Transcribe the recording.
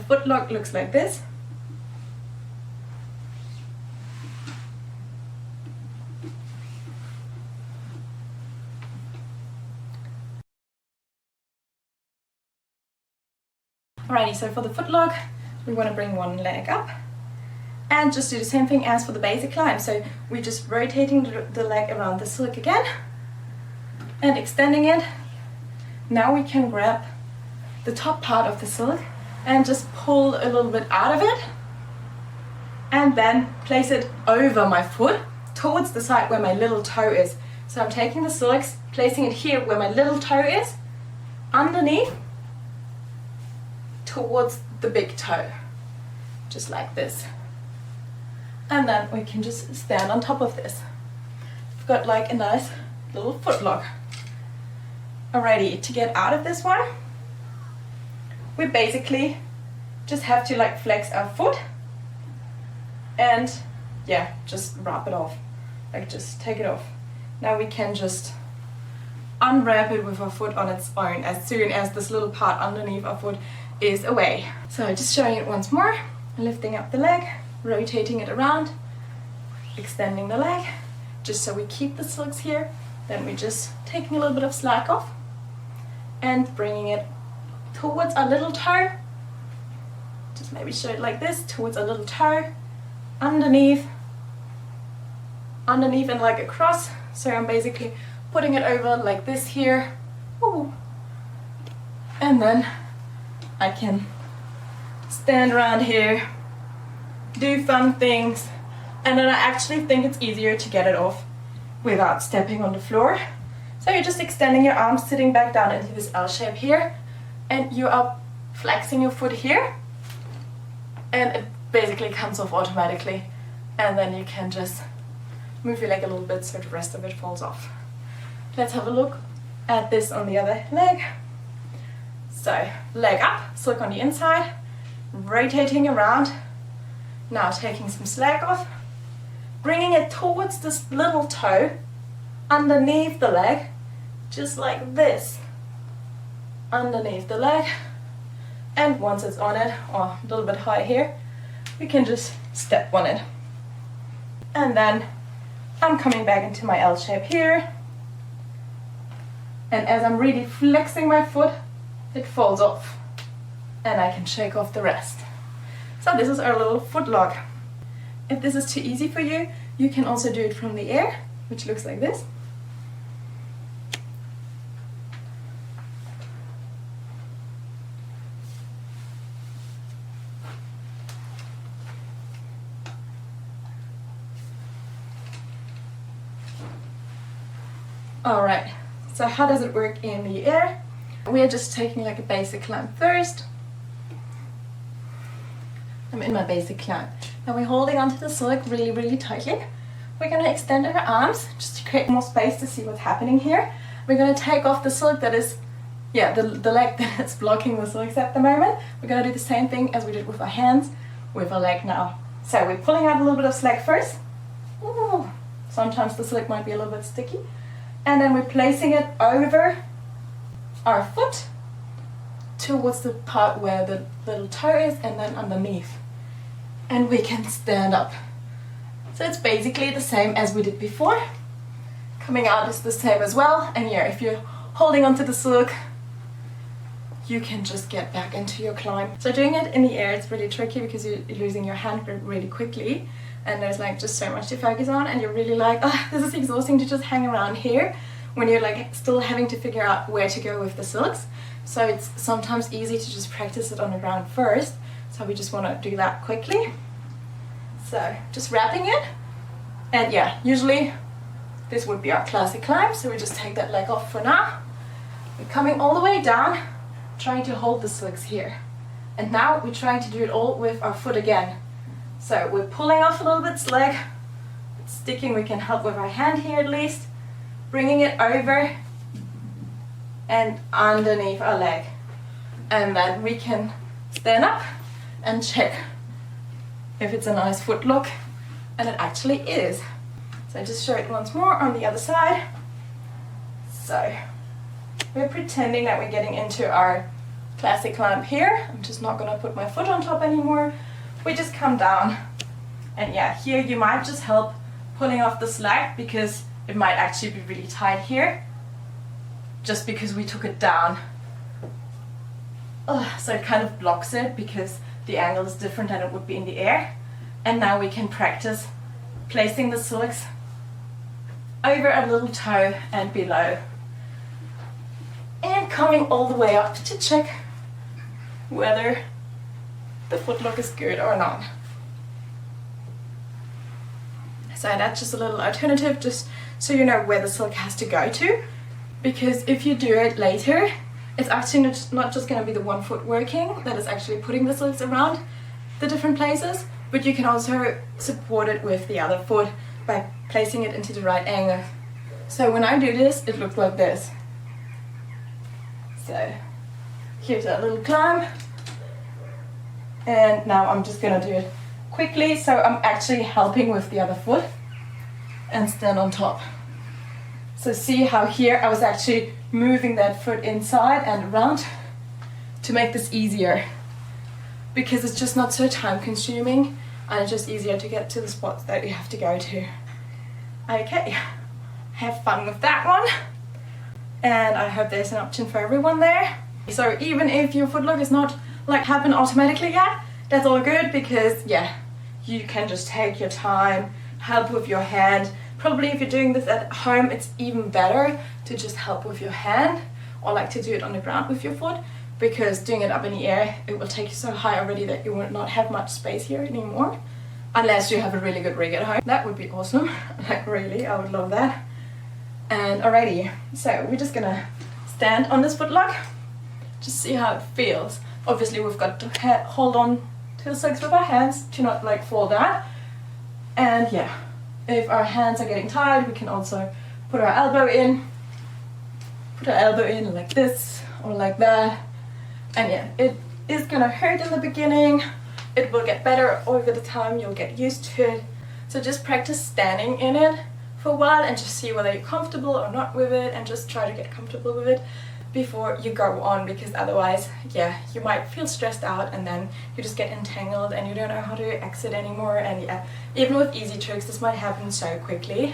footlock looks like this. Alrighty, so for the footlock, we want to bring one leg up and just do the same thing as for the basic climb. So we're just rotating the leg around the silk again and extending it. Now we can grab the top part of the silk and just pull a little bit out of it and then place it over my foot towards the side where my little toe is. So I'm taking the silks, placing it here where my little toe is, underneath, towards the big toe, just like this. And then we can just stand on top of this. We've got like a nice little footlock. Alrighty, to get out of this one, we basically just have to like flex our foot and yeah, just wrap it off, like just take it off. Now we can just unwrap it with our foot on its own as soon as this little part underneath our foot is away. So just showing it once more, lifting up the leg, rotating it around, extending the leg, just so we keep the silks here. Then we're just taking a little bit of slack off and bringing it towards our little toe. Just maybe show it like this, towards our little toe, underneath and like across. So I'm basically putting it over like this here. Ooh. And then I can stand around here, do fun things, and then I actually think it's easier to get it off without stepping on the floor. So you're just extending your arms, sitting back down into this L shape here, and you are flexing your foot here, and it basically comes off automatically, and then you can just move your leg a little bit so the rest of it falls off. Let's have a look at this on the other leg. So leg up, silk on the inside, rotating around, now taking some slack off, bringing it towards this little toe, underneath the leg, just like this, underneath the leg, and once it's on it, or a little bit high here, we can just step on it. And then I'm coming back into my L shape here, and as I'm really flexing my foot, it falls off, and I can shake off the rest. So this is our little footlock. If this is too easy for you, you can also do it from the air, which looks like this. Alright, so how does it work in the air? We are just taking like a basic climb first. I'm in my basic climb. Now we're holding onto the silk really, really tightly. We're going to extend our arms just to create more space to see what's happening here. We're going to take off the silk that is, the leg that is blocking the silks at the moment. We're going to do the same thing as we did with our hands, with our leg now. So we're pulling out a little bit of slack first. Ooh, sometimes the silk might be a little bit sticky. And then we're placing it over our foot towards the part where the little toe is, and then underneath. And we can stand up. So it's basically the same as we did before. Coming out is the same as well. And yeah, if you're holding onto the silk, you can just get back into your climb. So doing it in the air, it's really tricky because you're losing your hand grip really quickly. And there's like just so much to focus on, and you're really like, oh, this is exhausting to just hang around here when you're like still having to figure out where to go with the silks. So it's sometimes easy to just practice it on the ground first. So we just want to do that quickly. So just wrapping it, and yeah, usually this would be our classic climb. So we just take that leg off for now. We're coming all the way down, trying to hold the silks here. And now we're trying to do it all with our foot again. So we're pulling off a little bit slack, it's sticking, we can help with our hand here at least, bringing it over and underneath our leg. And then we can stand up and check if it's a nice footlock, and it actually is. So I just show it once more on the other side. So we're pretending that we're getting into our classic climb here. I'm just not gonna put my foot on top anymore. We just come down, and yeah, here you might just help pulling off the slack because it might actually be really tight here, just because we took it down. So it kind of blocks it because the angle is different than it would be in the air. And now we can practice placing the silks over a little toe and below, and coming all the way up to check whether the footlock is good or not. So that's just a little alternative, just so you know where the silk has to go to, because if you do it later, it's actually not just going to be the one foot working that is actually putting the silks around the different places, but you can also support it with the other foot by placing it into the right angle. So when I do this, it looks like this. So here's a little climb, and now I'm just gonna do it quickly, so I'm actually helping with the other foot and stand on top. So see how here I was actually moving that foot inside and around to make this easier, because it's just not so time consuming and it's just easier to get to the spots that you have to go to. Okay, have fun with that one, and I hope there's an option for everyone there. So even if your footlock is not like happen automatically yet, that's all good, because yeah, you can just take your time, help with your hand. Probably if you're doing this at home, it's even better to just help with your hand, or like to do it on the ground with your foot, because doing it up in the air, it will take you so high already that you will not have much space here anymore, unless you have a really good rig at home. That would be awesome. Like really, I would love that. And alrighty, so we're just gonna stand on this footlock, just see how it feels. Obviously we've got to hold on to the silks with our hands to not like fall down. And yeah, if our hands are getting tired, we can also put our elbow in. Put our elbow in like this or like that. And yeah, it is gonna hurt in the beginning. It will get better over the time, you'll get used to it. So just practice standing in it for a while and just see whether you're comfortable or not with it, and just try to get comfortable with it before you go on, because otherwise, yeah, you might feel stressed out and then you just get entangled and you don't know how to exit anymore. And yeah, even with easy tricks, this might happen so quickly.